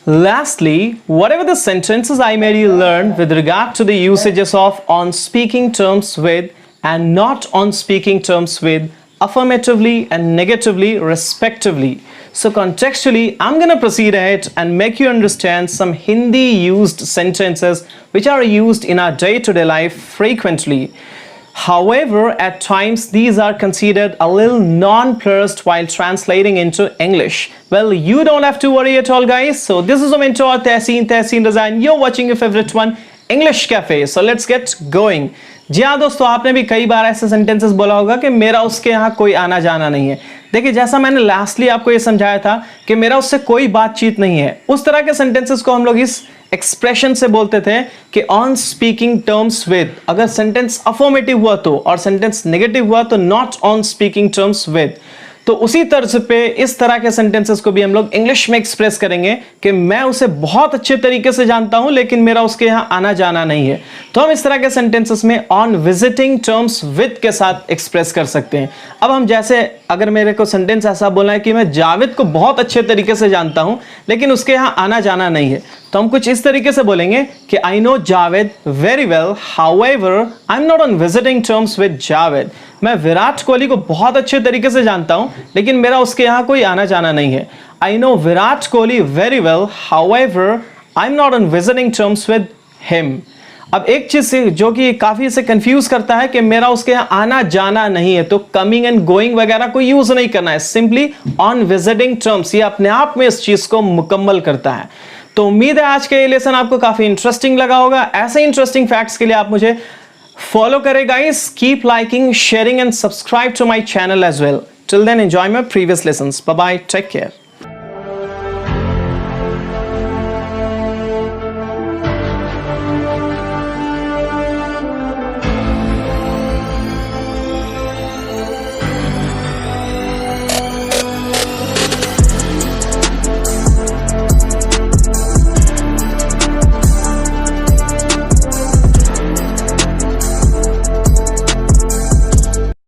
Lastly, whatever the sentences I made you learn with regard to the usages of on speaking terms with and not on speaking terms with, affirmatively and negatively respectively. So contextually, I'm going to proceed ahead and make you understand some Hindi used sentences which are used in our day-to-day life frequently. However, at times these are considered a little nonplussed while translating into English. Well, you don't have to worry at all, guys. So this is your mentor Tehseen Raza and you're watching your favorite one, English Cafe. So let's get going. जी हाँ दोस्तों, आपने भी कई बार ऐसे sentences बोला होगा कि मेरा उसके यहाँ कोई आना जाना नहीं है। देखिए, जैसा मैंने लास्टली आपको ये समझाया था कि मेरा उससे कोई बातचीत नहीं है, उस तरह के सेंटेंसेस को हम लोग इस एक्सप्रेशन से बोलते थे कि ऑन स्पीकिंग टर्म्स विद। अगर सेंटेंस अफर्मेटिव हुआ तो, और सेंटेंस नेगेटिव हुआ तो not on speaking terms with. तो उसी तर्ज पे इस तरह के सेंटेंसेस को भी हम लोग इंग्लिश में एक्सप्रेस करेंगे कि मैं उसे बहुत अच्छे तरीके से जानता हूं लेकिन मेरा उसके यहां आना जाना नहीं है। तो हम इस तरह के सेंटेंसेस में ऑन विजिटिंग टर्म्स विद के साथ एक्सप्रेस कर सकते हैं। अब हम जैसे अगर मेरे को सेंटेंस ऐसा बोलना है कि मैं जावेद को बहुत अच्छे तरीके से जानता हूं लेकिन उसके यहां आना जाना नहीं है, तो हम कुछ इस तरीके से बोलेंगे कि I know Javed very well, however I am not on visiting terms with Javed. मैं विराट कोहली को बहुत अच्छे तरीके से जानता हूं लेकिन मेरा उसके यहां कोई आना जाना नहीं है। I know Virat Kohli very well, however I am not on visiting terms with him. अब एक चीज से जो कि काफी इसे कंफ्यूज करता है कि मेरा उसके यहां आना जाना नहीं है, तो कमिंग एंड गोइंग वगैरह को यूज नहीं करना है, सिंपली ऑन विजिटिंग टर्म्स। ये अपने आप में इस चीज को मुकम्मल करता है। तो उम्मीद है आज का ये लेसन आपको काफी इंटरेस्टिंग लगा होगा। ऐसे इंटरेस्टिंग फैक्ट्स के लिए आप मुझे फॉलो करें guys. Keep liking, sharing and subscribe to my channel as well. Till then enjoy my previous lessons. Bye bye, take care.